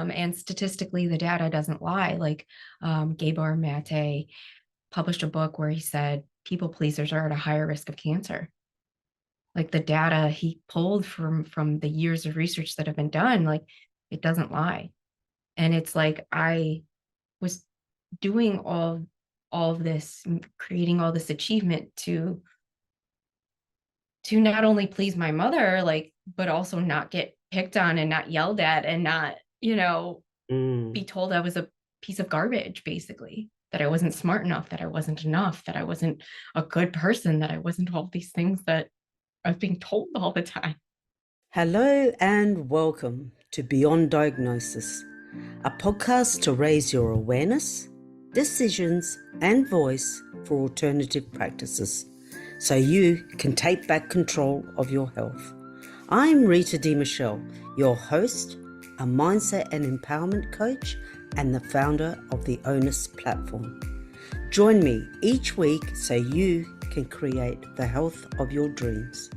And statistically, the data doesn't lie. Like Gabor Mate published a book where he said people pleasers are at a higher risk of cancer. Like the data he pulled from the years of research that have been done, like it doesn't lie. And it's like I was doing all of this, creating all this achievement to not only please my mother, like, but also not get picked on and not yelled at and not, be told I was a piece of garbage, basically, that I wasn't smart enough, that I wasn't enough, that I wasn't a good person, that I wasn't all these things that I was being told all the time. Hello and welcome to Beyond Diagnosis, a podcast to raise your awareness, decisions, and voice for alternative practices so you can take back control of your health. I'm Rita Michele, your host, a mindset and empowerment coach, and the founder of the ONUS platform. Join me each week so you can create the health of your dreams.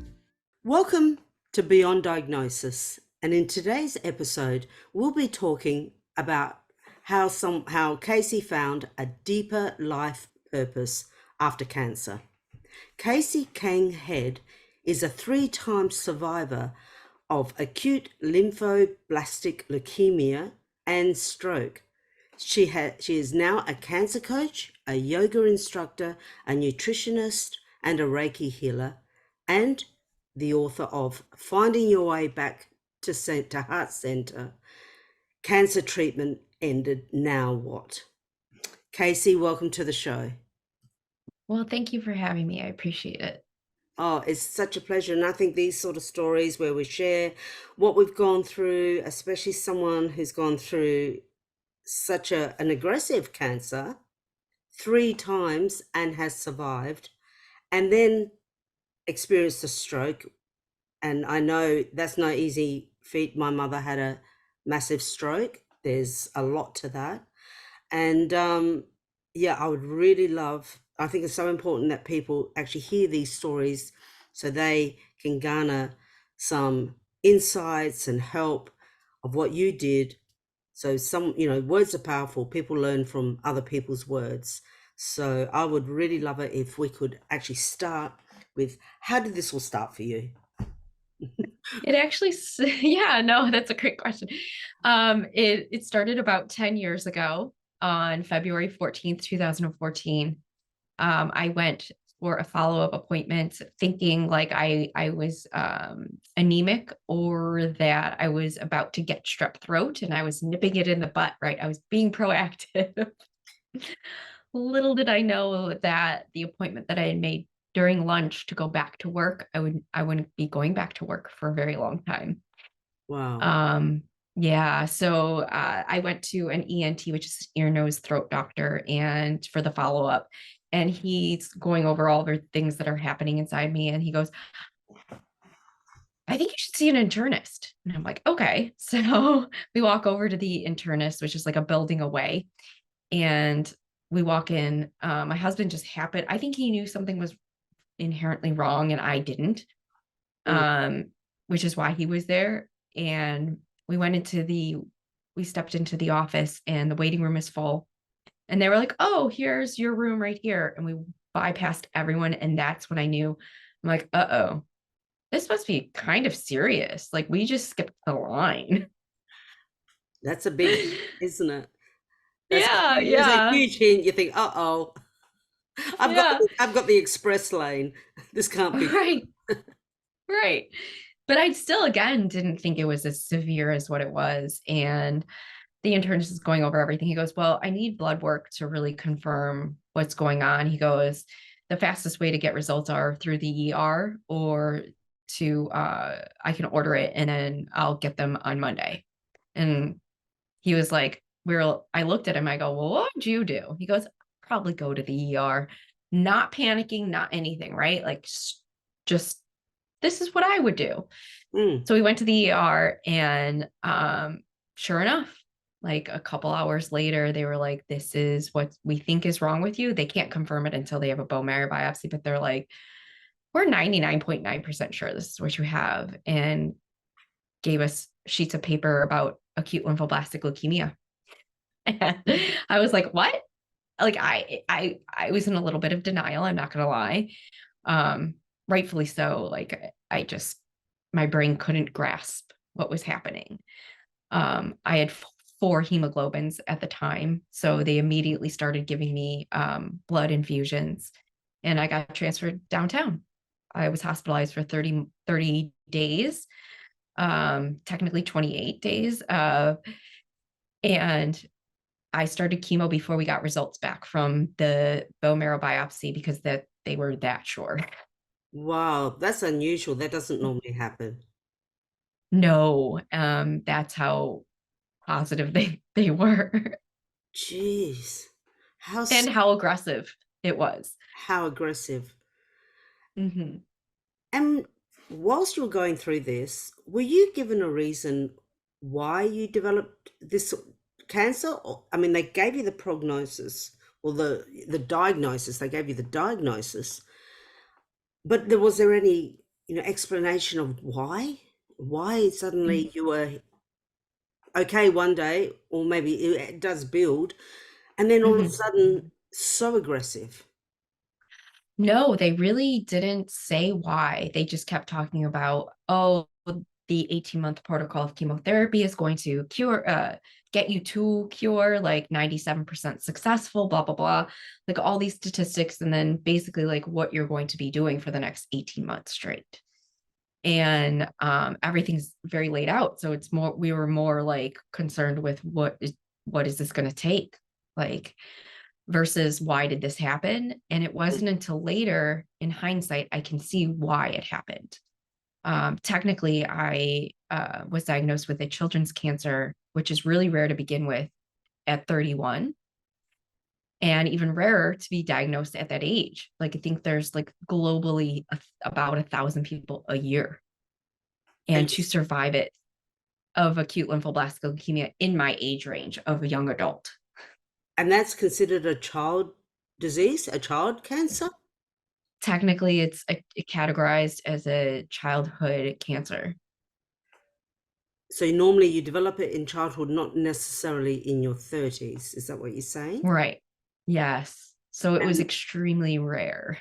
Welcome to Beyond Diagnosis, and in today's episode we'll be talking about how Casey found a deeper life purpose after cancer. Casey Kang Head is a 3-time survivor of acute lymphoblastic leukemia and stroke. She is now a cancer coach, a yoga instructor, a nutritionist, and a Reiki healer, and the author of Finding Your Way Back to Heart Center, Cancer Treatment Ended, Now What? Casey, welcome to the show. Well, thank you for having me. I appreciate it. Oh, it's such a pleasure. And I think these sort of stories where we share what we've gone through, especially someone who's gone through such an aggressive cancer 3 times and has survived, and then experienced a stroke. And I know that's no easy feat. My mother had a massive stroke. There's a lot to that. And I would really love, I think it's so important that people actually hear these stories so they can garner some insights and help of what you did. So words are powerful. People learn from other people's words. So I would really love it if we could actually start with, how did this all start for you? It actually, yeah, no, that's a great question. It started about 10 years ago on February 14th, 2014. I went for a follow-up appointment thinking like I was anemic or that I was about to get strep throat and I was nipping it in the butt, right? I was being proactive. Little did I know that the appointment that I had made during lunch to go back to work, I wouldn't be going back to work for a very long time. Wow. Yeah, so I went to an ENT, which is ear, nose, throat doctor, and for the follow-up. And he's going over all the things that are happening inside me. And he goes, I think you should see an internist. And I'm like, okay. So we walk over to the internist, which is like a building away. And we walk in. My husband just happened. I think he knew something was inherently wrong and I didn't, which is why he was there. And we stepped into the office and the waiting room is full. And they were like, oh, here's your room right here. And we bypassed everyone. And that's when I knew, I'm like, uh-oh, this must be kind of serious. Like we just skipped the line. That's a big hint, isn't it? That's a Yeah. huge hint. You think, uh-oh, Yeah. I've got the express lane. This can't be. Right. Right. But I still, again, didn't think it was as severe as what it was. And the internist is going over everything. He goes, well, I need blood work to really confirm what's going on. He goes, the fastest way to get results are through the ER or I can order it and then I'll get them on Monday. And he was like, I looked at him. I go, well, what would you do? He goes, probably go to the ER, not panicking, not anything, right? Like just, this is what I would do. So we went to the ER and sure enough, like a couple hours later, they were like, this is what we think is wrong with you. They can't confirm it until they have a bone marrow biopsy, but they're like, we're 99.9% sure this is what you have. And gave us sheets of paper about acute lymphoblastic leukemia. And I was like, what? Like I was in a little bit of denial, I'm not gonna lie. Um, Rightfully so. Like I just my brain couldn't grasp what was happening. I had four hemoglobins at the time, so they immediately started giving me blood infusions, and I got transferred downtown. I was hospitalized for 30 days, technically 28 days. And I started chemo before we got results back from the bone marrow biopsy because that they were that short. Wow, that's unusual. That doesn't normally happen. No, that's how positive they were Jeez. How and s- how aggressive it was. how aggressive. Mhm. And whilst you were going through this, were you given a reason why you developed this cancer? I mean, they gave you the prognosis or the diagnosis. They gave you the diagnosis, but was there any explanation of why? Why suddenly you were okay one day, or maybe it does build, and then all of a Mhm. sudden so aggressive? No, they really didn't say why. They just kept talking about, oh, the 18-month protocol of chemotherapy is going to get you to cure, like 97% successful, blah, blah, blah. Like all these statistics, and then basically like what you're going to be doing for the next 18 months straight. And everything's very laid out. So it's more, we were more like concerned with what is this going to take? Like, versus why did this happen? And it wasn't until later in hindsight I can see why it happened. Technically, I was diagnosed with a children's cancer, which is really rare to begin with at 31, and even rarer to be diagnosed at that age. Like I think there's like globally about 1,000 people a year, Are and you, to survive it of acute lymphoblastic leukemia in my age range of a young adult. and that's considered a child disease, a child cancer? Technically, it's categorized as a childhood cancer. So normally you develop it in childhood, not necessarily in your 30s. Is that what you're saying? Right. Yes. So it was And extremely rare.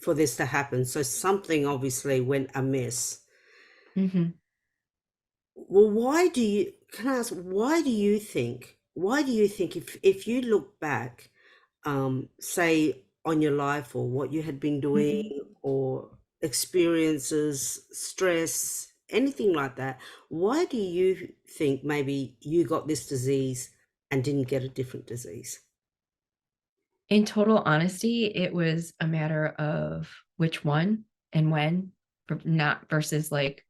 for this to happen, so something obviously went amiss. Hmm. Well, why do you, can I ask, why do you think if you look back, say on your life or what you had been doing Hmm. or experiences, stress, anything like that, why do you think maybe you got this disease and didn't get a different disease? In total honesty, it was a matter of which one and when, not versus like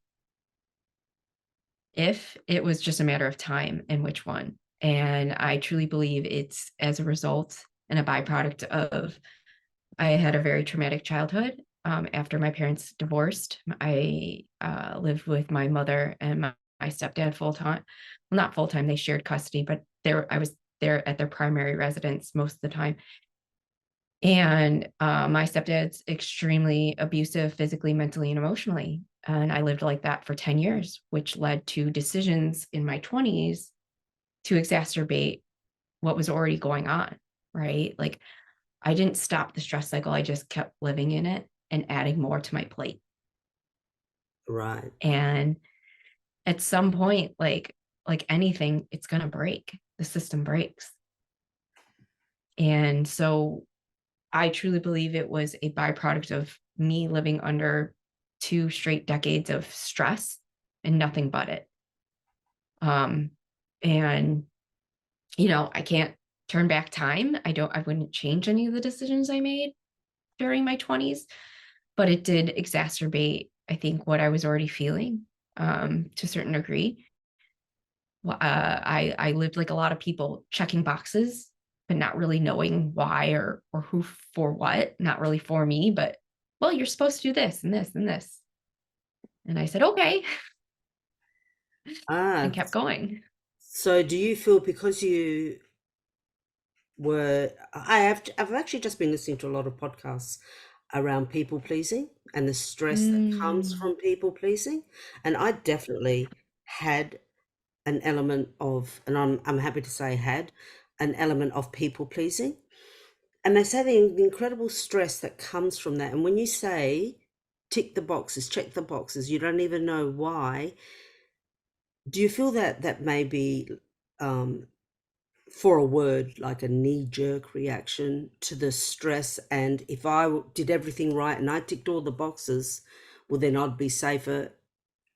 if. It was just a matter of time and which one. And I truly believe it's as a result and a byproduct of I had a very traumatic childhood. After my parents divorced, I lived with my mother and my stepdad full time. Well, not full time; they shared custody, but there I was there at their primary residence most of the time. And my stepdad's extremely abusive, physically, mentally, and emotionally. And I lived like that for 10 years, which led to decisions in my 20s to exacerbate what was already going on. Right, like I didn't stop the stress cycle. I just kept living in it and adding more to my plate. Right. And at some point, like anything, it's gonna break. The system breaks. And so I truly believe it was a byproduct of me living under 2 straight decades of stress and nothing but it. Um, and I can't turn back time. I wouldn't change any of the decisions I made during my 20s, but it did exacerbate, I think, what I was already feeling to a certain degree. I lived like a lot of people, checking boxes, but not really knowing why or who for what. Not really for me, but well, you're supposed to do this and this and this. And I said okay, and Ah, kept going. so do you feel because you I've actually just been listening to a lot of podcasts around people pleasing and the stress that comes Mm, from people pleasing, and I definitely had an element of, and I'm happy to say had, an element of people pleasing. And they say the incredible stress that comes from that. And when you say tick the boxes, check the boxes, you don't even know why, do you feel that that may be, um, for a word, like a knee-jerk reaction to the stress? And if did everything right and I ticked all the boxes, well, then I'd be safer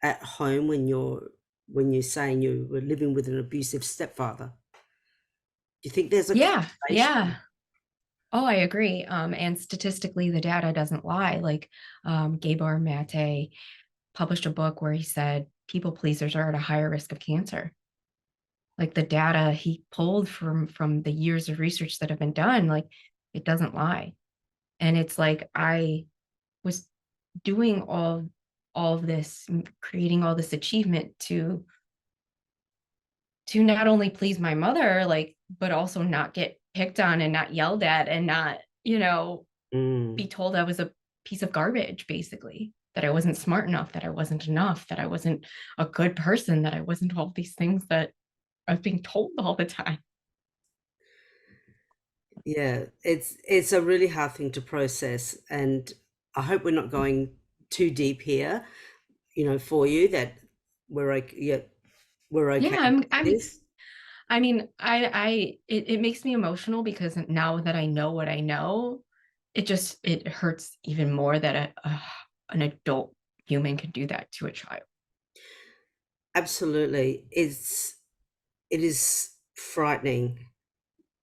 at home when you're saying you were living with an abusive stepfather. Do you think there's a Yeah, correlation? yeah. Oh, I agree. And statistically, the data doesn't lie. Like Gabor Mate published a book where he said people pleasers are at a higher risk of cancer. Like the data he pulled from the years of research that have been done, like it doesn't lie. And it's like I was doing all of this, creating all this achievement to not only please my mother, like, but also not get picked on and not yelled at and not, be Mm, told I was a piece of garbage, basically, that I wasn't smart enough, that I wasn't enough, that I wasn't a good person, that I wasn't all these things that I was being told all the time. yeah, it's a really hard thing to process, and I hope we're not going too deep here, for you, that yeah, we're Yeah, okay I'm with I'm this. I mean, it makes me emotional because now that I know what I know, it hurts even more that an adult human can do that to a child. Absolutely. It is frightening,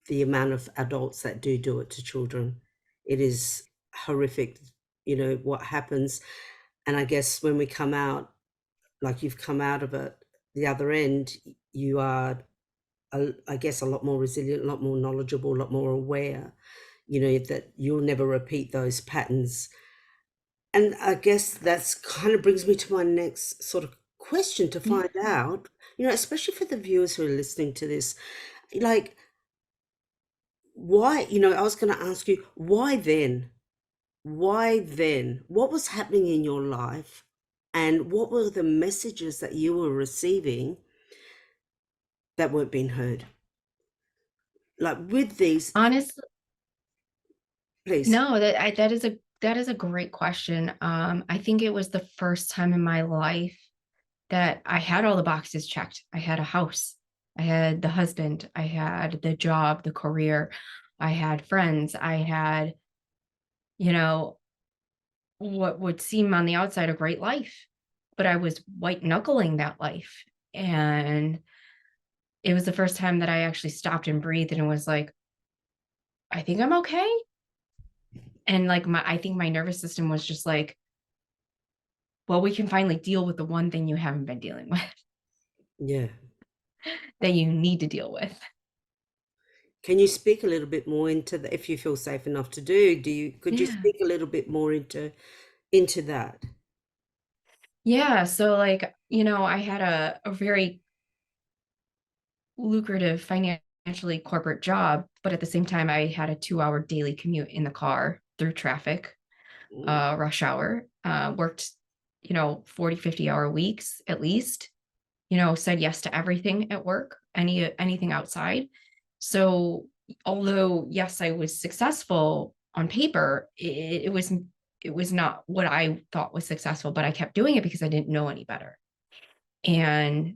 the amount of adults that do it to children. It is horrific, what happens. And I guess when we come out, like you've come out of it, the other end, you are, I guess, a lot more resilient, a lot more knowledgeable, a lot more aware, that you'll never repeat those patterns. And I guess that's kind of brings me to my next sort of question to Yeah. find out, especially for the viewers who are listening to this, like, why, I was going to ask you, why then? Why then? What was happening in your life? And what were the messages that you were receiving that weren't being heard? Like with these, Honestly, please. no, that is a great question. I think it was the first time in my life that I had all the boxes checked. I had a house, I had the husband, I had the job, the career, I had friends, I had, you know, what would seem on the outside a great life, but I was white knuckling that life. And it was the first time that I actually stopped and breathed and was like, I think I'm okay. And like I think my nervous system was just like, well, we can finally deal with the one thing you haven't been dealing with Yeah. that you need to deal with. Can you speak a little bit more into that, if you feel safe enough to could you Yeah. speak a little bit more into that? Yeah. So like, I had a very lucrative financially corporate job, but at the same time, I had a 2 hour daily commute in the car through traffic, Mm, rush hour, worked, 40, 50 hour weeks at least, said yes to everything at work, anything outside. So although, yes, I was successful on paper, it was not what I thought was successful, but I kept doing it because I didn't know any better. And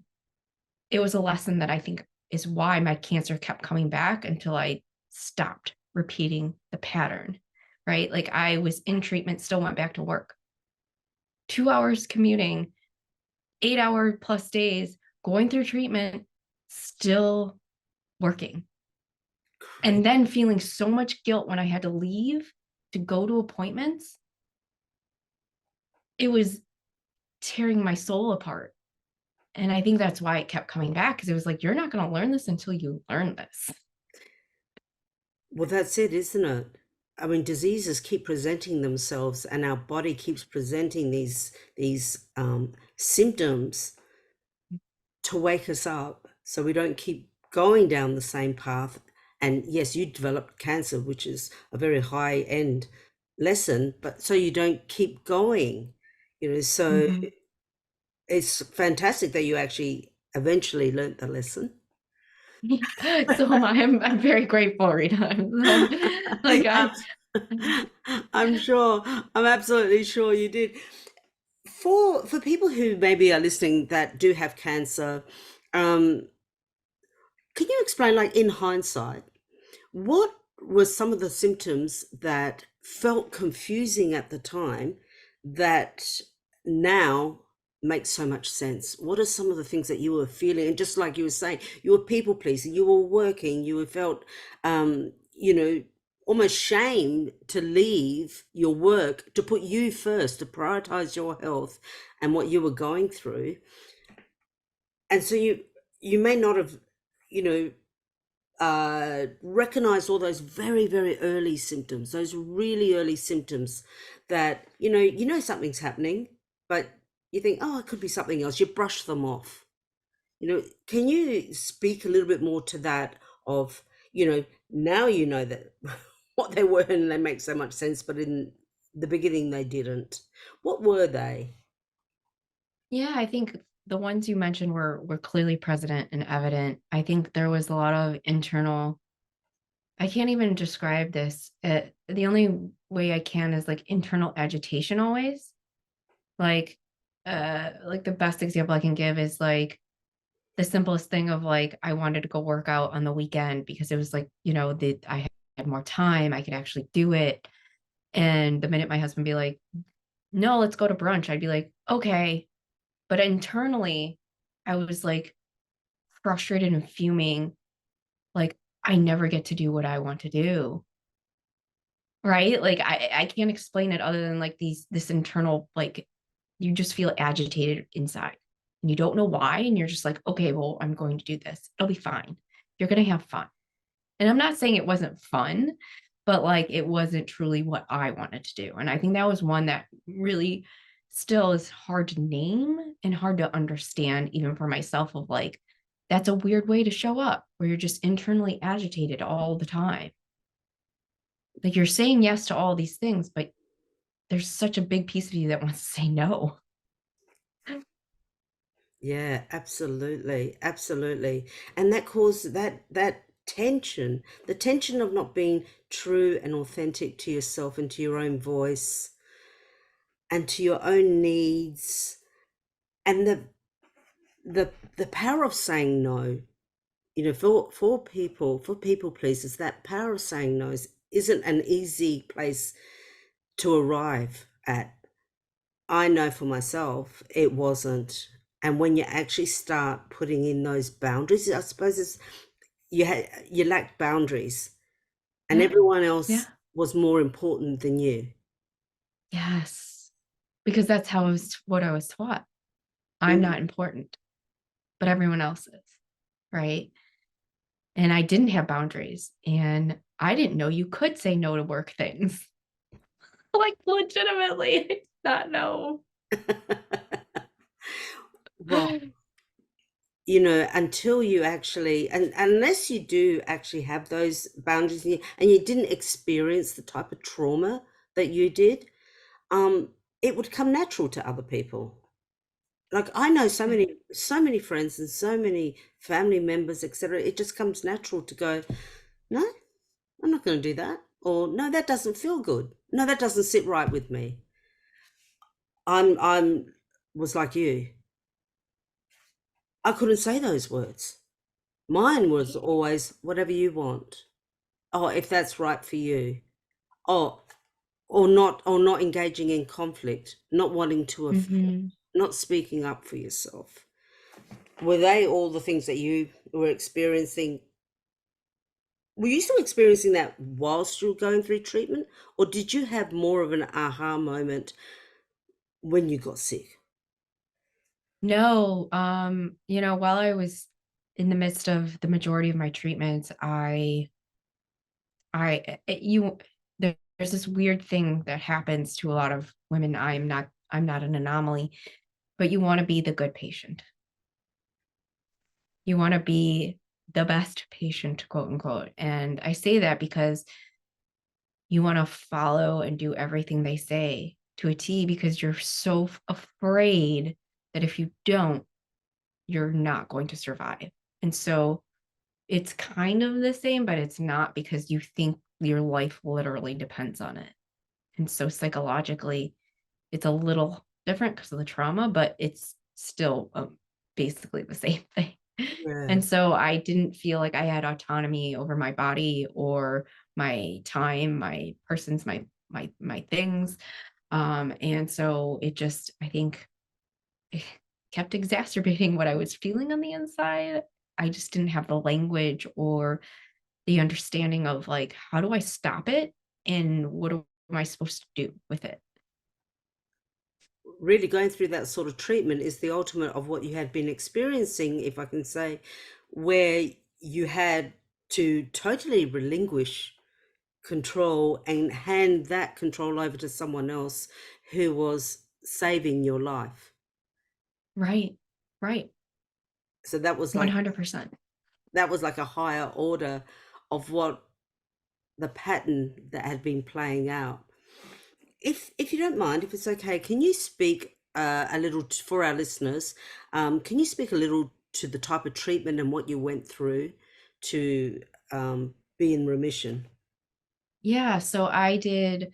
it was a lesson that I think is why my cancer kept coming back until I stopped repeating the pattern, right? Like I was in treatment, still went back to work, 2 hours commuting, 8 hour plus days, going through treatment, still working. great. And then feeling so much guilt when I had to leave to go to appointments. It was tearing my soul apart. And I think that's why it kept coming back because it was like, you're not going to learn this until you learn this. Well, that's it, isn't it? I mean, diseases keep presenting themselves, and our body keeps presenting these symptoms to wake us up, so we don't keep going down the same path. And yes, you developed cancer, which is a very high end lesson, but so you don't keep going. So Mhm. it's fantastic that you actually eventually learnt the lesson. So I'm very grateful, Rita. So, like I I'm sure, I'm absolutely sure you did. For people who maybe are listening that do have cancer, um, can you explain, like in hindsight, what were some of the symptoms that felt confusing at the time that now makes so much sense? What are some of the things that you were feeling? And just like you were saying, you were people pleasing, you were working, you felt, you know, almost shame to leave your work, to put you first, to prioritize your health and what you were going through. And so you may not have, you know, recognize all those very, very early symptoms, those really early symptoms that, you know something's happening, but you think, oh, it could be something else. You brush them off. Can you speak a little bit more to that of, now you know that what they were and they make so much sense, but in the beginning they didn't. What were they? Yeah, I think the ones you mentioned were clearly present and evident. I think there was a lot of internal. I can't even describe this. The only way I can is like internal agitation always. Like the best example I can give is like the simplest thing of like I wanted to go work out on the weekend because it was like, I had more time, I could actually do it. And the minute my husband be like, "No, let's go to brunch," I'd be like, "Okay." But internally, I was like frustrated and fuming, like I never get to do what I want to do. Right? Like I can't explain it other than like this internal, like you just feel agitated inside and you don't know why. And you're just like, okay, well, I'm going to do this. It'll be fine. You're going to have fun. And I'm not saying it wasn't fun, but like it wasn't truly what I wanted to do. And I think that was one that really still is hard to name and hard to understand, even for myself, of like, that's a weird way to show up where you're just internally agitated all the time. Like you're saying yes to all these things, but there's such a big piece of you that wants to say no. Yeah, absolutely, absolutely. And that caused that tension, the tension of not being true and authentic to yourself and to your own voice and to your own needs, and the power of saying no. For people pleasers, that power of saying no isn't an easy place to arrive at. I know for myself, it wasn't. And when you actually start putting in those boundaries, I suppose you lacked boundaries, and Yeah. everyone Yeah. else was more important than you. Yes. Because that's what I was taught. I'm Mm. not important, but everyone else is. Right. And I didn't have boundaries. And I didn't know you could say no to work things. Like legitimately, I did not know. Well, until you actually, and unless you do actually have those boundaries and you didn't experience the type of trauma that you did, it would come natural to other people. Like I know Yeah. so many friends and so many family members, etc. It just comes natural to go, no, I'm not going to do that, or no, that doesn't feel good. No, that doesn't sit right with me. I'm was like you. I couldn't say those words. Mine was always whatever you want. Oh, if that's right for you. Oh, or not engaging in conflict, not wanting to offend, Mm-hmm. not speaking up for yourself. Were they all the things that you were experiencing? Were you still experiencing that whilst you were going through treatment, or did you have more of an aha moment when you got sick? No, while I was in the midst of the majority of my treatments, you, there's this weird thing that happens to a lot of women. I'm not an anomaly, but you want to be the good patient. You want to be the best patient, quote unquote. And I say that because you want to follow and do everything they say to a T because you're so afraid that if you don't, you're not going to survive. And so it's kind of the same, but it's not, because you think your life literally depends on it. And so psychologically, it's a little different because of the trauma, but it's still basically the same thing. Yeah. And so I didn't feel like I had autonomy over my body or my time, my persons, my things. And so it just, I think, it kept exacerbating what I was feeling on the inside. I just didn't have the language or the understanding of, like, how do I stop it and what am I supposed to do with it? Really going through that sort of treatment is the ultimate of what you had been experiencing, if I can say, where you had to totally relinquish control and hand that control over to someone else who was saving your life. Right. Right. So that was like 100%. a higher order of what the pattern that had been playing out. If you don't mind, if it's okay, can you speak a little for our listeners? Can you speak a little to the type of treatment and what you went through to be in remission, Yeah. So I did,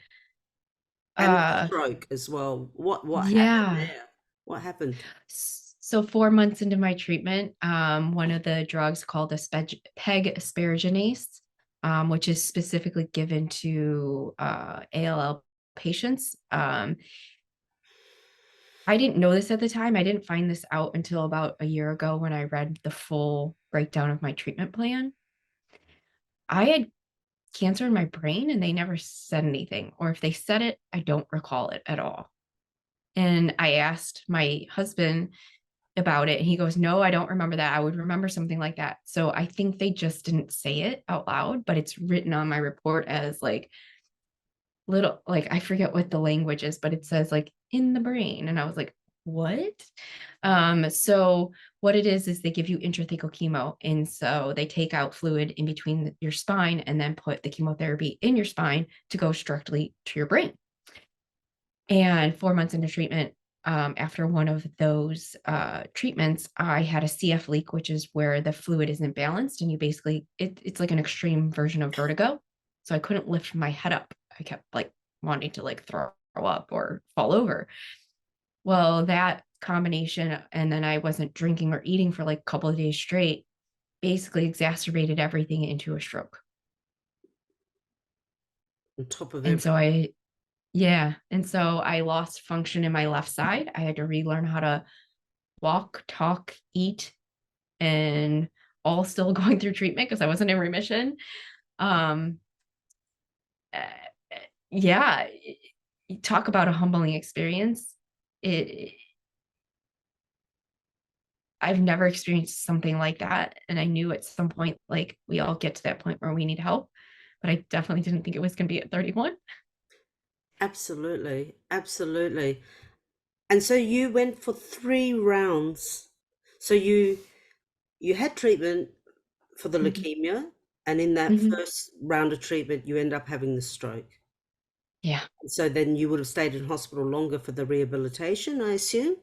and the uh, stroke as well? What happened yeah. there? What happened? So 4 months into my treatment, one of the drugs called PEG asparaginase, which is specifically given to ALL patients. I didn't know this at the time. I didn't find this out until about a year ago when I read the full breakdown of my treatment plan. I had cancer in my brain and they never said anything, or if they said it, I don't recall it at all. And I asked my husband about it and he goes, "No, I don't remember that. I would remember something like that." So I think they just didn't say it out loud, but it's written on my report as like little, like, I forget what the language is, but it says like in the brain. And I was like, what? So what it is they give you intrathecal chemo. And so they take out fluid in between your spine and then put the chemotherapy in your spine to go directly to your brain. And 4 months into treatment, after one of those treatments, I had a CF leak, which is where the fluid isn't balanced, and you basically it's like an extreme version of vertigo. So I couldn't lift my head up. I kept like wanting to like throw up or fall over. Well, that combination, and then I wasn't drinking or eating for like a couple of days straight, basically exacerbated everything into a stroke. On top of And everything. so I Yeah, and so I lost function in my left side. I had to relearn how to walk, talk, eat, and all still going through treatment because I wasn't in remission. Um, uh, yeah, talk about a humbling experience. It, I've never experienced something like that, and I knew at some point, like, we all get to that point where we need help, but I definitely didn't think it was going to be at 31. Absolutely, absolutely. And so you went for 3 rounds. So you had treatment for the Mhm. leukemia, and in that Mhm. first round of treatment, you end up having the stroke. Yeah. And so then you would have stayed in hospital longer for the rehabilitation, I assume?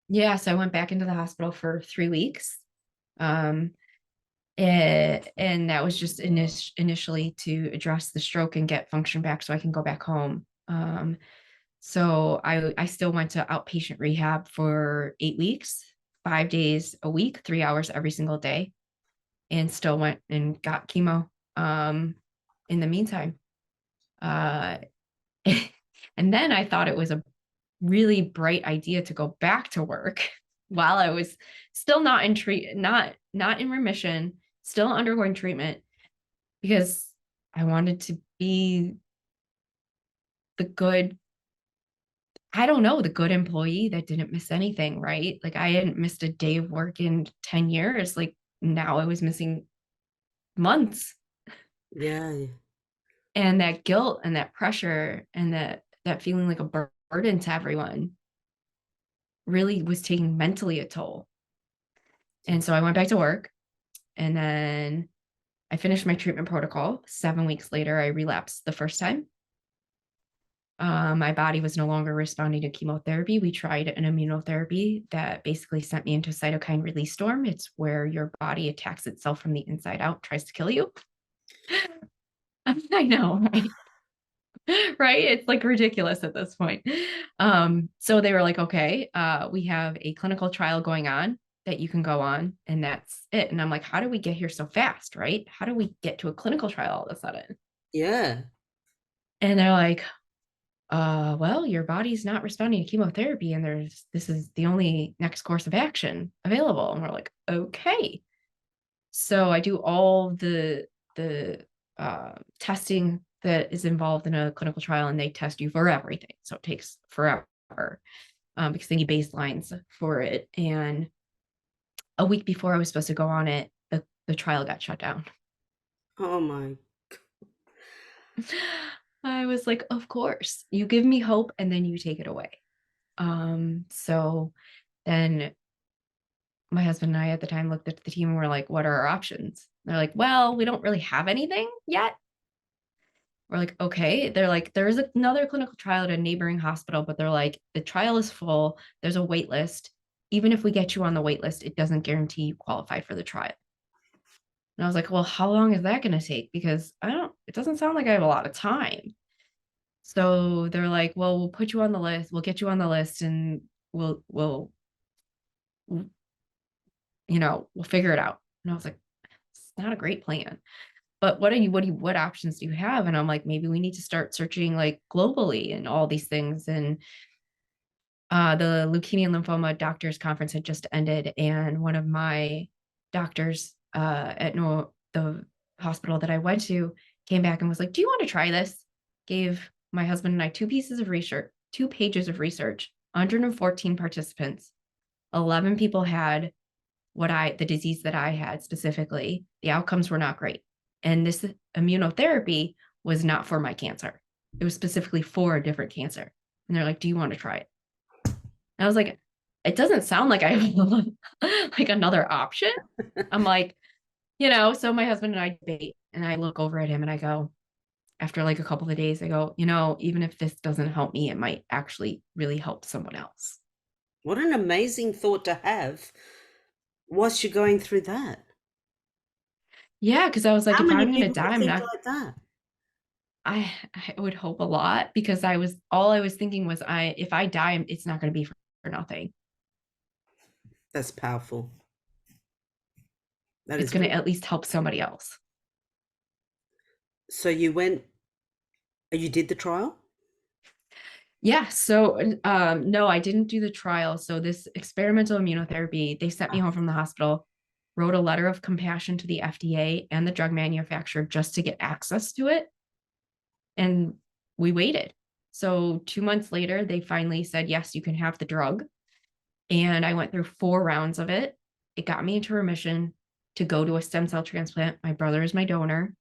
Yeah. So I went back into the hospital for 3 weeks. Um, and that was just initially to address the stroke and get function back so I can go back home. So I still went to outpatient rehab for 8 weeks, 5 days a week, 3 hours every single day, and still went and got chemo in the meantime. Uh, and then I thought it was a really bright idea to go back to work while I was still not in remission, still undergoing treatment, because I wanted to be the good, I don't know, the good employee that didn't miss anything, right? Like I hadn't missed a day of work in 10 years. Like now I was missing months. Yeah. And that guilt and that pressure and that feeling like a burden to everyone really was taking mentally a toll. And so I went back to work, and then I finished my treatment protocol. 7 weeks later, I relapsed the first time. My body was no longer responding to chemotherapy. We tried an immunotherapy that basically sent me into cytokine release storm. It's where your body attacks itself from the inside out, tries to kill you. I know, right? Right? It's like ridiculous at this point. So they were like, okay, we have a clinical trial going on that you can go on, and that's it. And I'm like, how do we get here so fast, right? How do we get to a clinical trial all of a sudden? Yeah. And they're like, well, your body's not responding to chemotherapy, and this is the only next course of action available. And we're like, okay. So I do all the testing that is involved in a clinical trial, and they test you for everything. So it takes forever because they need baselines for it. And a week before I was supposed to go on it, the trial got shut down. Oh my. I was like, of course, you give me hope and then you take it away. So then my husband and I at the time looked at the team and were like, what are our options? They're like, well, we don't really have anything yet. We're like, okay. They're like, there is another clinical trial at a neighboring hospital, but they're like, the trial is full. There's a wait list. Even if we get you on the wait list, it doesn't guarantee you qualify for the trial. And I was like, well, how long is that going to take? Because it doesn't sound like I have a lot of time. So they're like, well, we'll put you on the list. We'll get you on the list and we'll, we'll figure it out. And I was like, it's not a great plan. But what options do you have? And I'm like, maybe we need to start searching like globally and all these things. And the leukemia and lymphoma doctors conference had just ended, and one of my doctors at the hospital that I went to came back and was like, do you want to try this? Gave my husband and I two pages of research, 114 participants, 11 people had the disease that I had specifically. The outcomes were not great. And this immunotherapy was not for my cancer. It was specifically for a different cancer. And they're like, do you want to try it? And I was like, it doesn't sound like I have like another option. I'm like, so my husband and I debate, and I look over at him and I go, after like a couple of days, I go, even if this doesn't help me, it might actually really help someone else. What an amazing thought to have whilst you're going through that. Yeah, because I was like, How if many I'm gonna people die, would I'm think not. like that? I would hope a lot, because all I was thinking was, if I die, it's not going to be for nothing. That's powerful. That It's is going to really. at least help somebody else. So you went, you did the trial? Yeah. So, no, I didn't do the trial. So this experimental immunotherapy, they sent me home from the hospital, wrote a letter of compassion to the FDA and the drug manufacturer just to get access to it. And we waited. So 2 months later, they finally said, yes, you can have the drug. And I went through 4 rounds of it. It got me into remission to go to a stem cell transplant. My brother is my donor.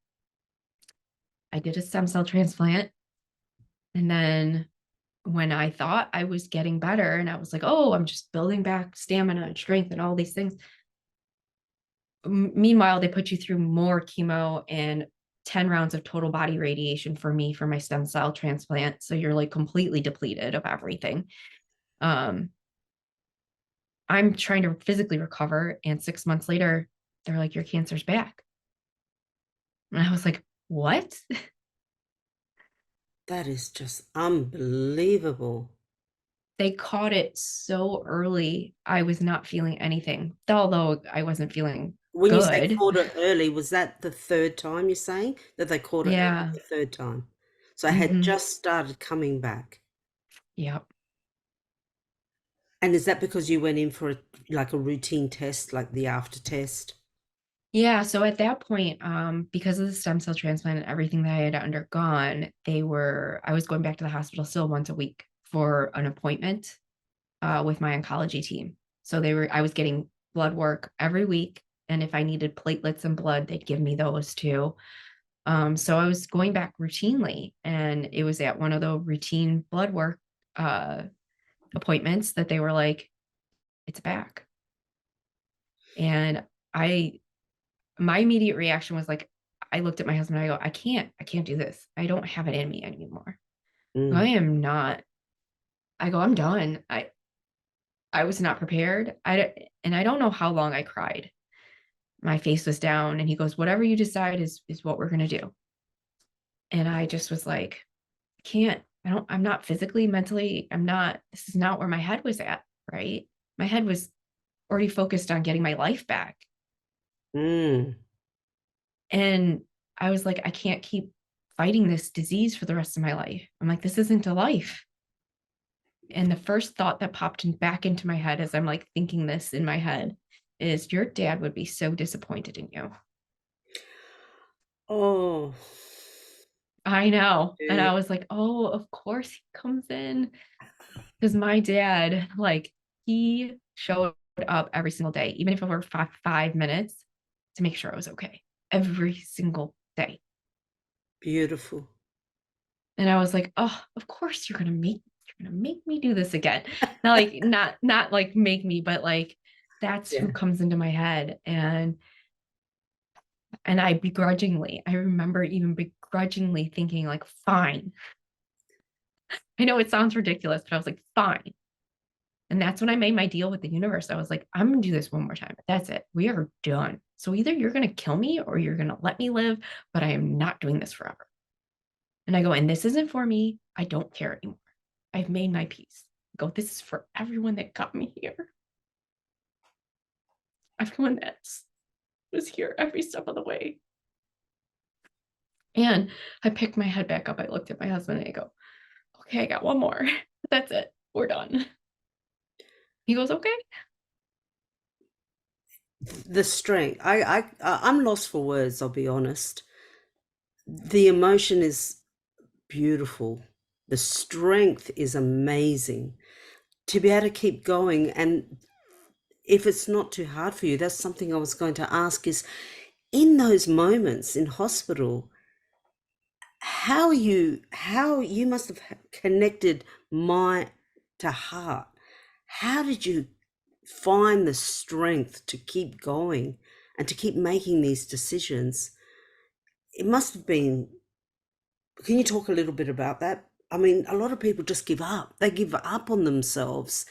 I did a stem cell transplant. And then when I thought I was getting better and I was like, oh, I'm just building back stamina and strength and all these things. Meanwhile, they put you through more chemo and 10 rounds of total body radiation for me for my stem cell transplant. So you're like completely depleted of everything. Um, I'm trying to physically recover. And 6 months later, they're like, your cancer's back. And I was like, what? That is just unbelievable. They caught it so early. I was not feeling anything, although I wasn't feeling When you say good. caught it early, was that the third time you're saying that they caught it early Yeah. the third time? So it had Mm-hmm. just started coming back. Yep. And is that because you went in for like a routine test, like the after test? Yeah. So at that point, because of the stem cell transplant and everything that I had undergone, I was going back to the hospital still once a week for an appointment with my oncology team. So I was getting blood work every week. And if I needed platelets and blood, they'd give me those too. So I was going back routinely, and it was at one of the routine blood work uh, appointments that they were like, it's back. And my immediate reaction was like, I looked at my husband and I go, I can't do this. I don't have it in me anymore. I Mm. am not. I go, I'm done. I was not prepared. And I don't know how long I cried. My face was down and he goes, whatever you decide is what we're gonna do. And I just was like, can't, I'm not physically, mentally, this is not where my head was at, right? My head was already focused on getting my life back. Mm. And I was like, I can't keep fighting this disease for the rest of my life. I'm like, this isn't a life. And the first thought that popped back into my head as I'm like thinking this in my head is your dad would be so disappointed in you. Oh, I know. And yeah. I was like, oh, of course he comes in. Because my dad, like, he showed up every single day, even if it were 5 minutes to make sure I was okay every single day. Beautiful. And I was like, oh, of course you're gonna make me do this again. Not like make me, but like that's who Yeah. comes into my head. And I remember even begrudgingly thinking, like, fine. I know it sounds ridiculous, but I was like, fine. And that's when I made my deal with the universe. I was like, I'm going to do this one more time. That's it. We are done. So either you're going to kill me or you're going to let me live, but I am not doing this forever. And I go, and this isn't for me. I don't care anymore. I've made my peace. I go, this is for everyone that got me here. Everyone that was here every step of the way. And I picked my head back up. I looked at my husband and I go, okay, I got one more. That's it. We're done. He goes, okay. The strength. I'm lost for words, I'll be honest. The emotion is beautiful. The strength is amazing. To be able to keep going, and if it's not too hard for you, that's something I was going to ask is in those moments in hospital, how you must have connected mind to heart. How did you find the strength to keep going and to keep making these decisions? It must have been, can you talk a little bit about that? I mean, a lot of people just give up. They give up on themselves.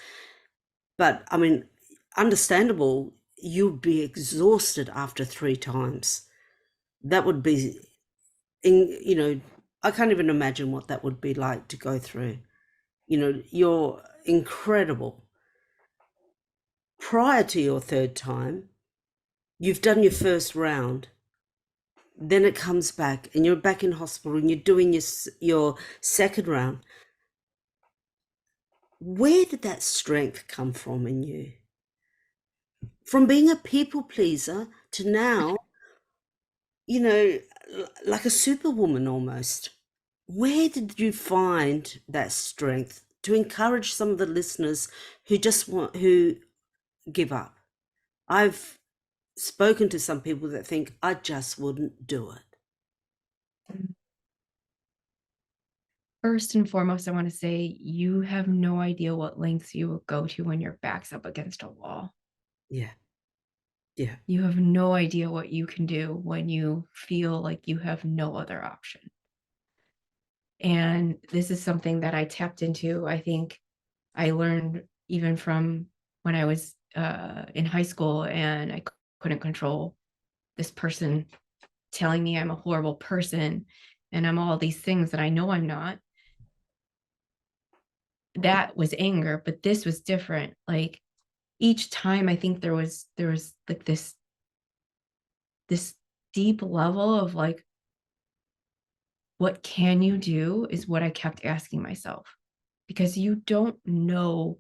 But I mean, understandable, you'd be exhausted after 3 times. That would be, I can't even imagine what that would be like to go through. You're incredible. Prior to your third time, you've done your first round. Then it comes back and you're back in hospital and you're doing your second round. Where did that strength come from in you? From being a people pleaser to now, you know, like a superwoman almost. Where did you find that strength to encourage some of the listeners who give up? I've spoken to some people that think I just wouldn't do it. First and foremost, I want to say you have no idea what lengths you will go to when your back's up against a wall. Yeah. Yeah. You have no idea what you can do when you feel like you have no other option. And this is something that I tapped into. I think I learned even from when I was in high school and I couldn't control this person telling me I'm a horrible person and I'm all these things that I know I'm not. That was anger, but this was different. Like each time I think there was like this deep level of like, what can you do is what I kept asking myself, because you don't know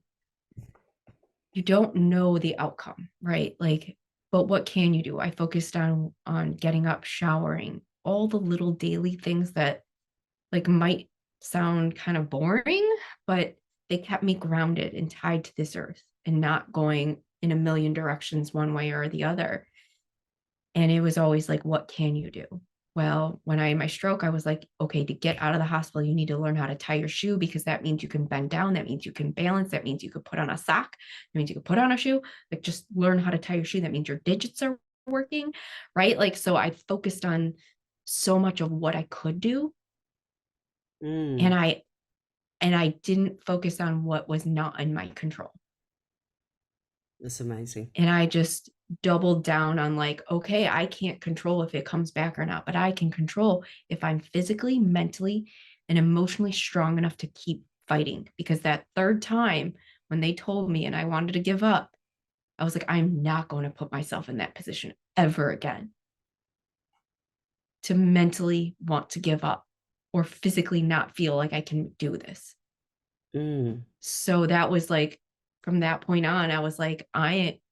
the outcome, right? Like, but what can you do? I focused on getting up, showering, all the little daily things that like might sound kind of boring, but they kept me grounded and tied to this earth and not going in a million directions one way or the other. And it was always like, what can you do? Well, when I had my stroke, I was like, okay, to get out of the hospital, you need to learn how to tie your shoe, because that means you can bend down. That means you can balance. That means you could put on a sock. That means you could put on a shoe. Like, just learn how to tie your shoe. That means your digits are working, right? Like, so I focused on so much of what I could do. And Mm. And I didn't focus on what was not in my control. That's amazing. And I just doubled down on like, okay, I can't control if it comes back or not, but I can control if I'm physically, mentally, and emotionally strong enough to keep fighting. Because that third time when they told me and I wanted to give up, I was like, I'm not going to put myself in that position ever again to mentally want to give up or physically not feel like I can do this. Mm. So that was like, from that point on, I was like,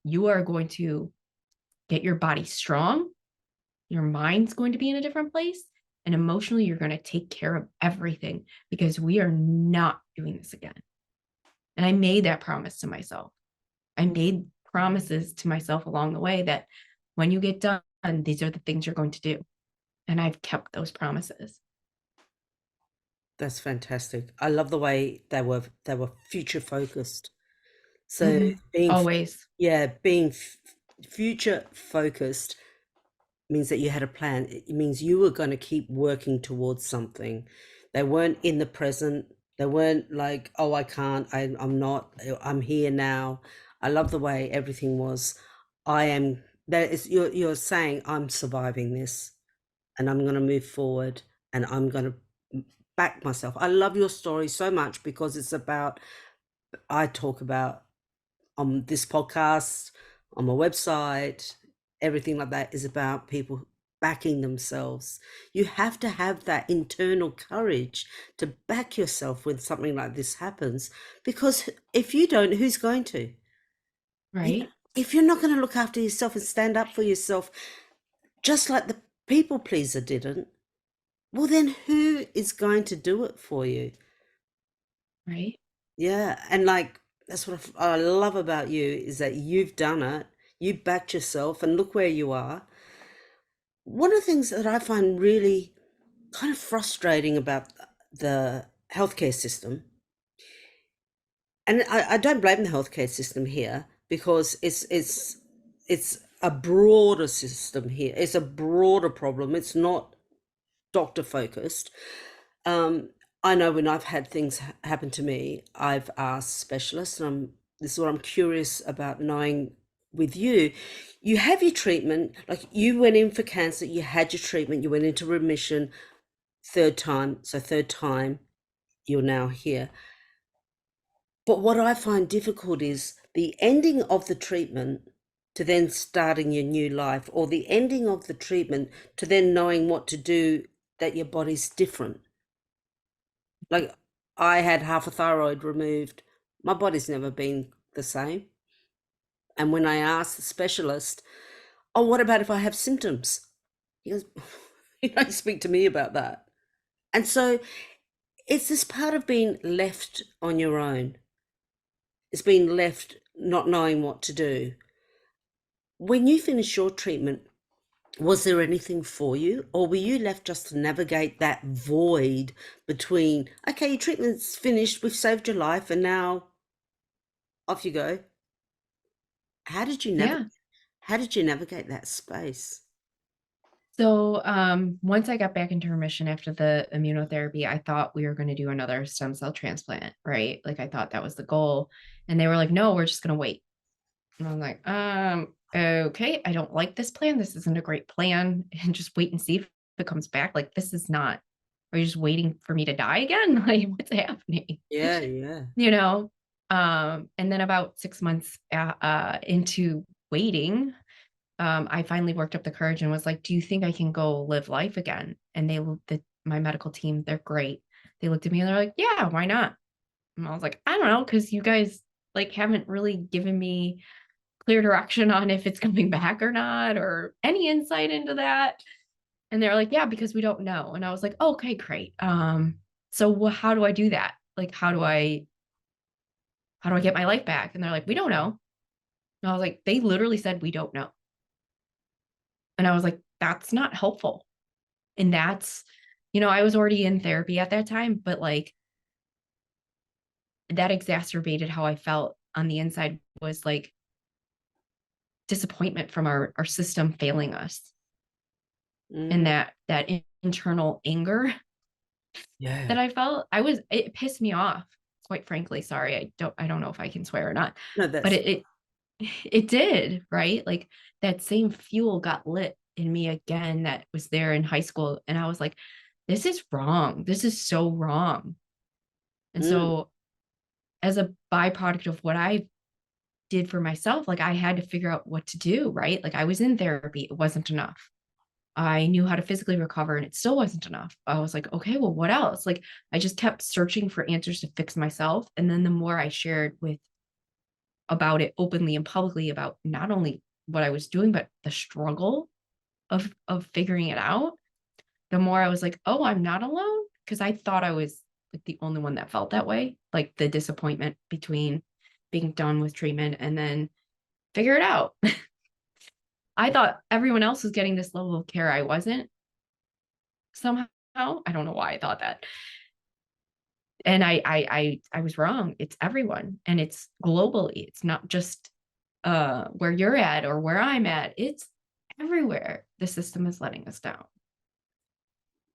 you are going to get your body strong. Your mind's going to be in a different place. And emotionally, you're going to take care of everything because we are not doing this again. And I made that promise to myself. I made promises to myself along the way that when you get done, these are the things you're going to do. And I've kept those promises. That's fantastic. I love the way they were future focused. So Mm-hmm. being Always. yeah, being future focused means that you had a plan. It means you were going to keep working towards something. They weren't in the present. They weren't like, oh, I can't. I'm not. I'm here now. I love the way everything was. I am. That is, you're saying I'm surviving this, and I'm going to move forward, and I'm going to back myself. I love your story so much because it's about. I talk about on this podcast, on my website, everything like that is about people backing themselves. You have to have that internal courage to back yourself when something like this happens, because if you don't, who's going to? You know, Right. if you're not going to look after yourself and stand up for yourself, just like the people pleaser didn't, well, then who is going to do it for you? Right. Yeah, and like that's what I love about you is that you've done it, you backed yourself, and look where you are. One of the things that I find really kind of frustrating about the healthcare system, and I don't blame the healthcare system here because it's a broader system here. It's a broader problem. It's not doctor focused. Um, I know when I've had things happen to me, I've asked specialists, and this is what I'm curious about knowing with you. You have your treatment, like you went in for cancer, you had your treatment, you went into remission third time, so third time you're now here. But what I find difficult is the ending of the treatment to then starting your new life, or the ending of the treatment to then knowing what to do, that your body's different. Like I had half a thyroid removed. My body's never been the same. And when I asked the specialist, oh, what about if I have symptoms? He goes, you don't speak to me about that. And so it's this part of being left on your own. It's being left not knowing what to do. When you finished your treatment, was there anything for you, or were you left just to navigate that void between, okay, your treatment's finished, we've saved your life, and now off you go? How did you Yeah. navigate that space? So once I got back into remission after the immunotherapy, I thought we were going to do another stem cell transplant, right? Like I thought that was the goal. And they were like, no, we're just going to wait. And I'm like, okay, I don't like this plan. This isn't a great plan. And just wait and see if it comes back. Like, this is not, are you just waiting for me to die again? Like, what's happening? Yeah, yeah. You know? And then about 6 months into waiting, I finally worked up the courage and was like, do you think I can go live life again? And my medical team, they're great. They looked at me and they're like, yeah, why not? And I was like, I don't know, because you guys like haven't really given me clear direction on if it's coming back or not, or any insight into that. And they're like, yeah, because we don't know. And I was like, oh, okay, great. So how do I do that? Like, how do I get my life back? And they're like, we don't know. And I was like, they literally said, we don't know. And I was like, that's not helpful. And that's, I was already in therapy at that time, but like that exacerbated how I felt on the inside, was like disappointment from our system failing us. And Mm, that internal anger Yeah. that I felt. It pissed me off, quite frankly. Sorry, I don't know if I can swear or not, No, but that's it did, right? Like that same fuel got lit in me again that was there in high school. And I was like, this is wrong. This is so wrong. And mm, so as a byproduct of what I did for myself, like I had to figure out what to do, right? Like I was in therapy, it wasn't enough. I knew how to physically recover and it still wasn't enough. I was like, okay, well, what else? Like I just kept searching for answers to fix myself. And then the more I shared with about it openly and publicly about not only what I was doing, but the struggle of figuring it out, the more I was like, oh, I'm not alone. Cause I thought I was like the only one that felt that way. Like the disappointment between being done with treatment and then figure it out. I thought everyone else was getting this level of care. I wasn't somehow. I don't know why I thought that. And I was wrong. It's everyone and it's globally. It's not just where you're at or where I'm at. It's everywhere. The system is letting us down.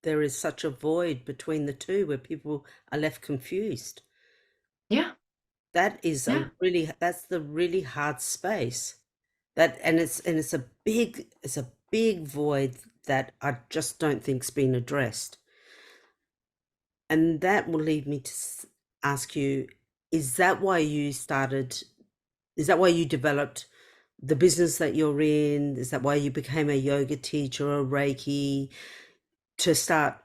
there is such a void between the two where people are left confused. Yeah. That is Yeah. that's the really hard space. That and it's a big void that I just don't think's been addressed. And that will lead me to ask you, is that why you started, is that why you developed the business that you're in? Is that why you became a yoga teacher, a Reiki, to start,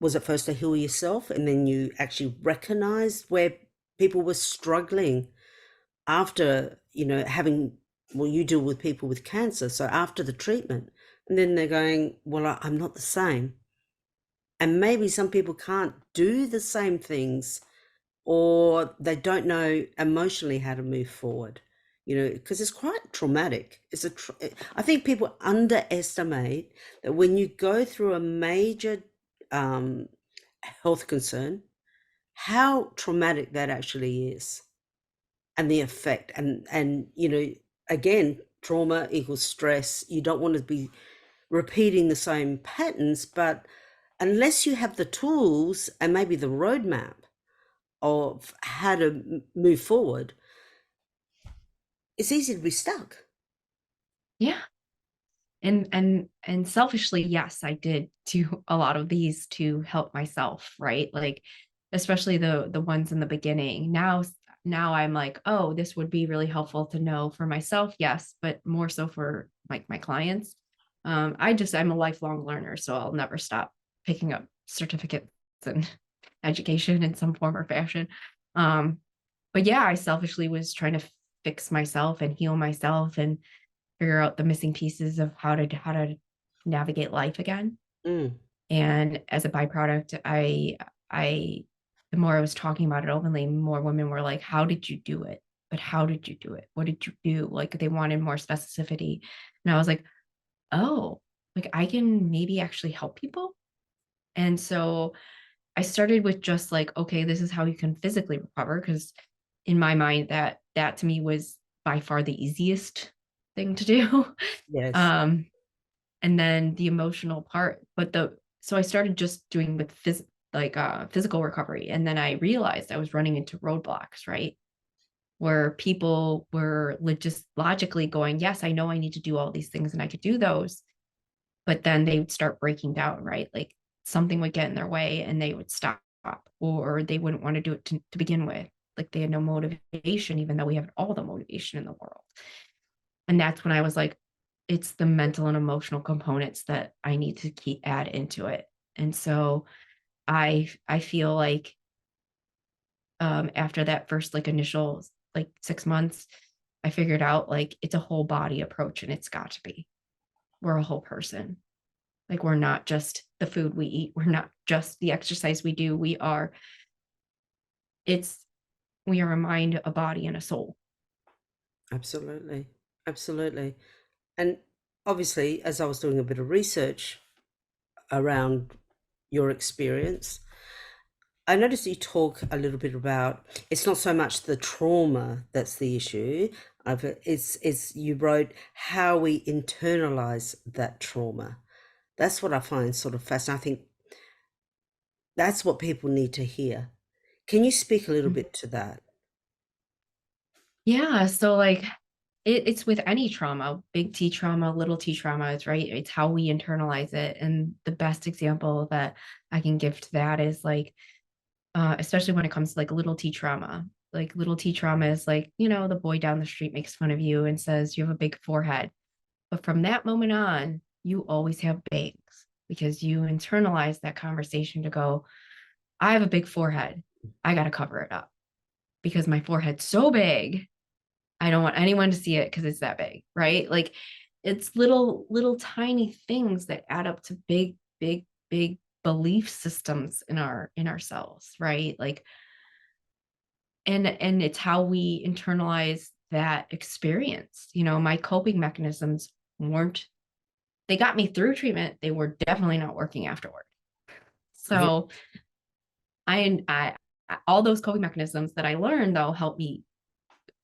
was it first to heal yourself and then you actually recognized where people were struggling after, having, well, you deal with people with cancer, so after the treatment, and then they're going, well, I'm not the same. And maybe some people can't do the same things or they don't know emotionally how to move forward, because it's quite traumatic. I think people underestimate that when you go through a major um, health concern, how traumatic that actually is, and the effect. And again, trauma equals stress. You don't want to be repeating the same patterns, but unless you have the tools and maybe the roadmap of how to move forward, it's easy to be stuck. Yeah. And selfishly, yes, I did do a lot of these to help myself, right? Like especially the ones in the beginning. Now I'm like, oh, this would be really helpful to know for myself, yes, but more so for like my clients. I'm a lifelong learner, so I'll never stop picking up certificates and education in some form or fashion. Um, but yeah, I selfishly was trying to fix myself and heal myself and figure out the missing pieces of how to navigate life again. Mm, And as a byproduct, I the more I was talking about it openly, more women were like, "How did you do it? But how did you do it? What did you do?" Like they wanted more specificity. And I was like, "Oh, like I can maybe actually help people." And so I started with just like, okay, this is how you can physically recover. Cause in my mind, that to me was by far the easiest thing to do. yes. um, and then the emotional part. So I started just doing with physical recovery. And then I realized I was running into roadblocks, right? Where people were just logically going, yes, I know I need to do all these things and I could do those, but then they would start breaking down, right? Like something would get in their way and they would stop, or they wouldn't want to do it to begin with. Like they had no motivation, even though we have all the motivation in the world. And that's when I was like, it's the mental and emotional components that I need to keep add into it. And so I feel like after that first like initial like 6 months, I figured out like it's a whole body approach and it's got to be. We're a whole person. Like we're not just the food we eat. We're not just the exercise we do. It's we are a mind, a body, and a soul. Absolutely. Absolutely. And obviously, as I was doing a bit of research around your experience, I noticed you talk a little bit about, it's not so much the trauma that's the issue. It's you wrote how we internalize that trauma. That's what I find sort of fascinating. I think That's what people need to hear. Can you speak a little Mm. bit to that? Yeah. So like it's with any trauma, big T trauma, little T trauma, it's right. It's how we internalize it. And the best example that I can give to that is like, especially when it comes to like little T trauma. Like little T trauma is like, the boy down the street makes fun of you and says you have a big forehead. But from that moment on, you always have bangs because you internalize that conversation to go, I have a big forehead. I got to cover it up because my forehead's so big. I don't want anyone to see it because it's that big, right? Like it's little tiny things that add up to big belief systems in ourselves, right? Like and it's how we internalize that experience. My coping mechanisms weren't they got me through treatment. They were definitely not working afterward. Yeah, So I all those coping mechanisms that I learned though helped me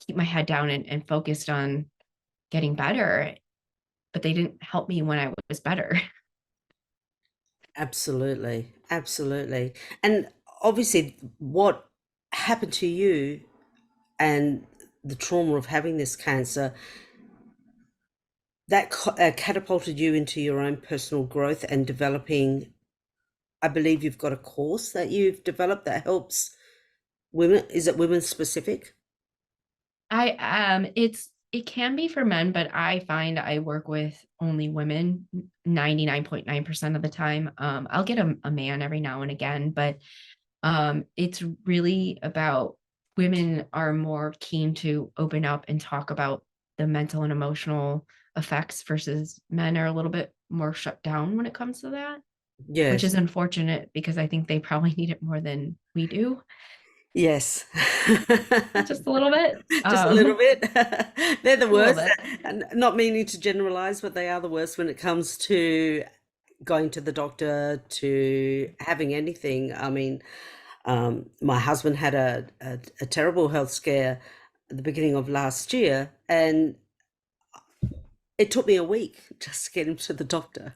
keep my head down and focused on getting better, but they didn't help me when I was better. absolutely. Absolutely. And obviously, what happened to you and the trauma of having this cancer, that catapulted you into your own personal growth and developing. I believe you've got a course that you've developed that helps women. Is it women specific? It can be for men, but I find I work with only women 99.9% of the time. I'll get a man every now and again, but it's really about women are more keen to open up and talk about the mental and emotional effects versus men are a little bit more shut down when it comes to that, which Yes. is unfortunate because I think they probably need it more than we do, Yes. just a little bit, Just a little bit. They're the a little worst. bit. And not meaning to generalize, but they are the worst when it comes to going to the doctor, to having anything. I mean, my husband had a terrible health scare at the beginning of last year, and it took me a week just to get him to the doctor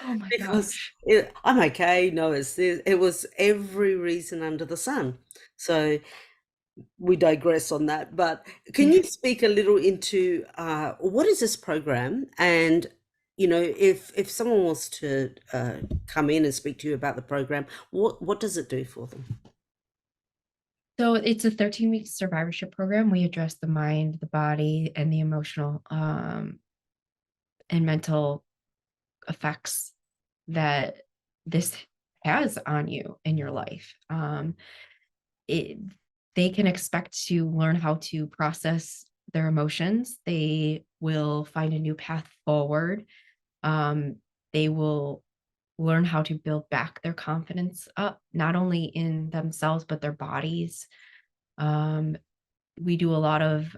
Oh my because gosh. I'm okay. No, it was every reason under the sun. So we digress on that. But can you speak a little into what is this program? And if someone wants to come in and speak to you about the program, what does it do for them? So it's a 13-week survivorship program. We address the mind, the body, and the emotional and mental effects that this has on you in your life. It they can expect to learn how to process their emotions. They will find a new path forward. They will learn how to build back their confidence up, not only in themselves but their bodies. Um, we do a lot of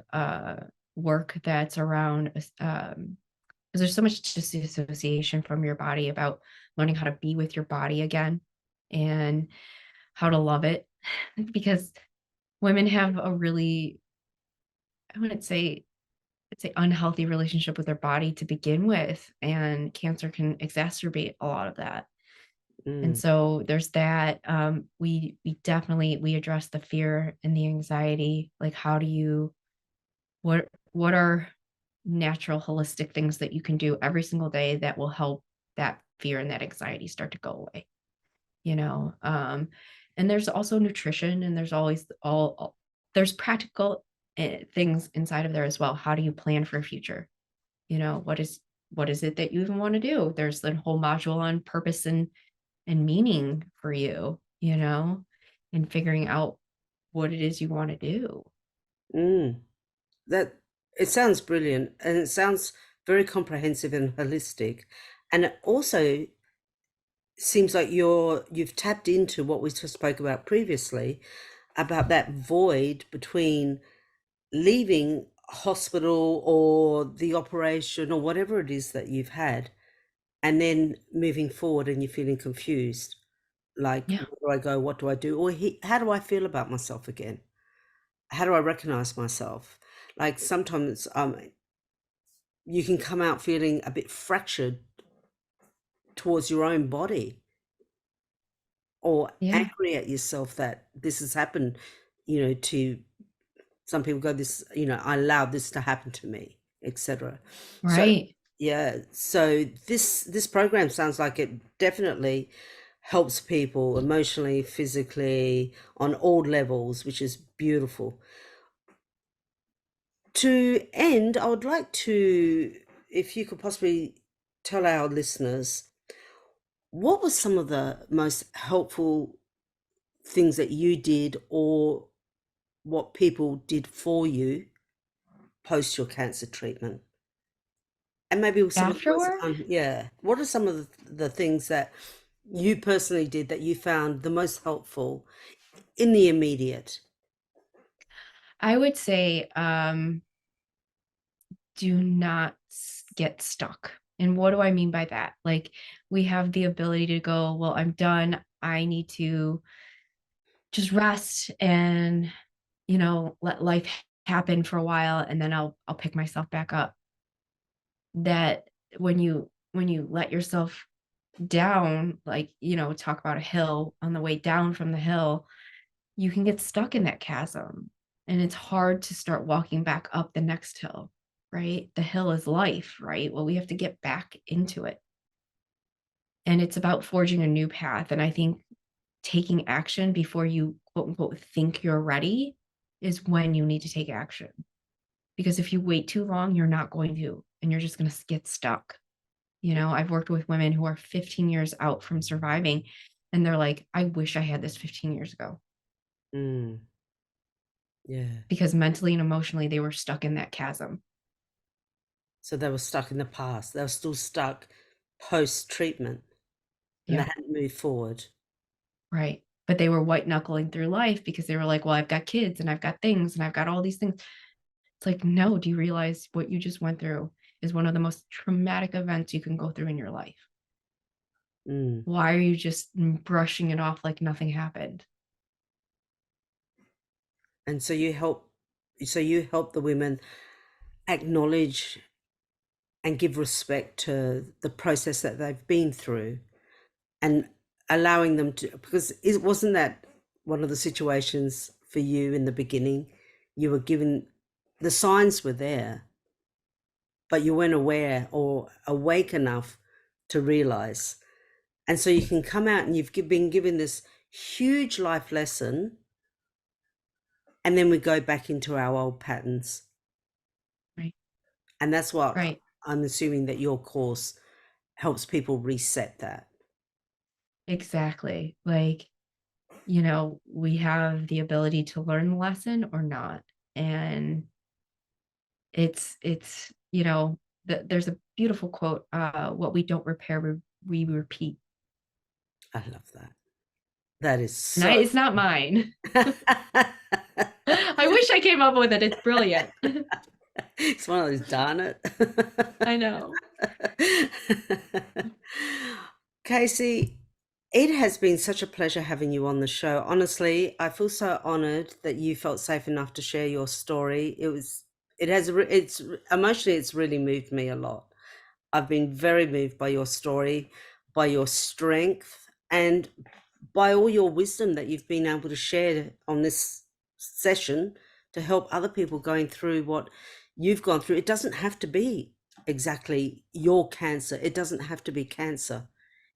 work that's around because there's so much disassociation from your body about learning how to be with your body again and how to love it because women have a really I wouldn't say it's an unhealthy relationship with their body to begin with, and cancer can exacerbate a lot of that. And Mm, so there's that. We definitely we address the fear and the anxiety. Like, how do you what are natural holistic things that you can do every single day that will help that fear and that anxiety start to go away? you know and there's also nutrition, and there's always all there's practical things inside of there as well. How do you plan for a future? What is it that you even want to do? There's the whole module on purpose and meaning for and figuring out what it is you want to do. mm. That it sounds brilliant, and it sounds very comprehensive and holistic, and it also seems like you've tapped into what we just spoke about previously, about that void between leaving hospital or the operation or whatever it is that you've had, and then moving forward and you're feeling confused, like, Yeah. where do I go, what do I do, or how do I feel about myself again, how do I recognize myself? Like sometimes you can come out feeling a bit fractured towards your own body. or Yeah. angry at yourself that this has happened, to some people go this, I allowed this to happen to me, etc. So Right. yeah, so this program sounds like it definitely helps people emotionally, physically, on all levels, which is beautiful. To end, I would like to, if you could possibly tell our listeners, what was some of the most helpful things that you did, or what people did for you post your cancer treatment? And maybe some of the most, Afterward, yeah, what are some of the things that you personally did that you found the most helpful in the immediate? I would say do not get stuck. And what do I mean by that? Like, we have the ability to go, well, I'm done. I need to just rest and, let life happen for a while, and then I'll pick myself back up. That when you let yourself down, like, talk about a hill, on the way down from the hill, you can get stuck in that chasm, and it's hard to start walking back up the next hill, right? The hill is life, right? Well, we have to get back into it. And it's about forging a new path. And I think taking action before you quote unquote think you're ready is when you need to take action. Because if you wait too long, you're not going to, and you're just going to get stuck. I've worked with women who are 15 years out from surviving, and they're like, I wish I had this 15 years ago, Mm, yeah. because mentally and emotionally they were stuck in that chasm. So they were stuck in the past. They were still stuck post treatment, and they Yeah, hadn't moved forward. right. But they were white knuckling through life because they were like, well, I've got kids and I've got things and I've got all these things. It's like, no, do you realize what you just went through is one of the most traumatic events you can go through in your life? Mm. Why are you just brushing it off like nothing happened? And so you help the women acknowledge and give respect to the process that they've been through, and allowing them to, because it wasn't that one of the situations for you in the beginning, you were given, the signs were there, but you weren't aware or awake enough to realize. And so you can come out and been given this huge life lesson, and then we go back into our old patterns. Right. And that's what Right. I'm assuming that your course helps people reset that. Exactly. Like, we have the ability to learn the lesson or not. And there's a beautiful quote, what we don't repair, we repeat. I love that. That is And so. it's not mine. I wish I came up with it. It's brilliant. It's one of those, darn it. I know. Casey, it has been such a pleasure having you on the show. Honestly, I feel so honored that you felt safe enough to share your story. It's emotionally, it's really moved me a lot. I've been very moved by your story, by your strength, and by all your wisdom that you've been able to share on this session to help other people going through what you've gone through. It doesn't have to be exactly your cancer. It doesn't have to be cancer.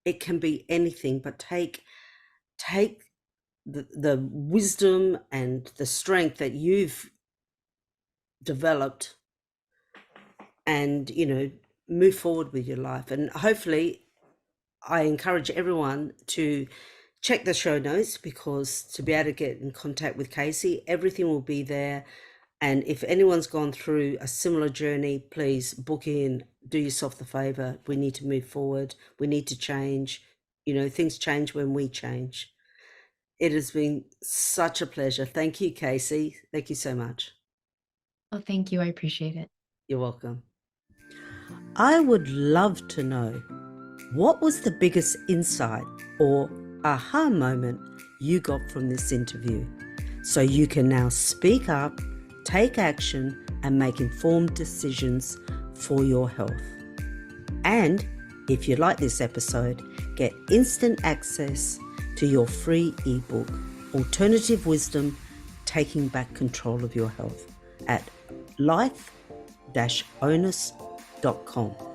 It can be anything, but take the wisdom and the strength that you've developed, and move forward with your life. And hopefully, I encourage everyone to check the show notes, because to be able to get in contact with Casey, everything will be there. And if anyone's gone through a similar journey, please book in, do yourself the favor. We need to move forward. We need to change. Things change when we change. It has been such a pleasure. Thank you, Casey. Thank you so much. Well, thank you. I appreciate it. You're welcome. I would love to know, what was the biggest insight or aha moment you got from this interview, so you can now speak up, take action, and make informed decisions for your health. And if you like this episode, get instant access to your free ebook, Alternative Wisdom, Taking Back Control of Your Health, at life-onus.com.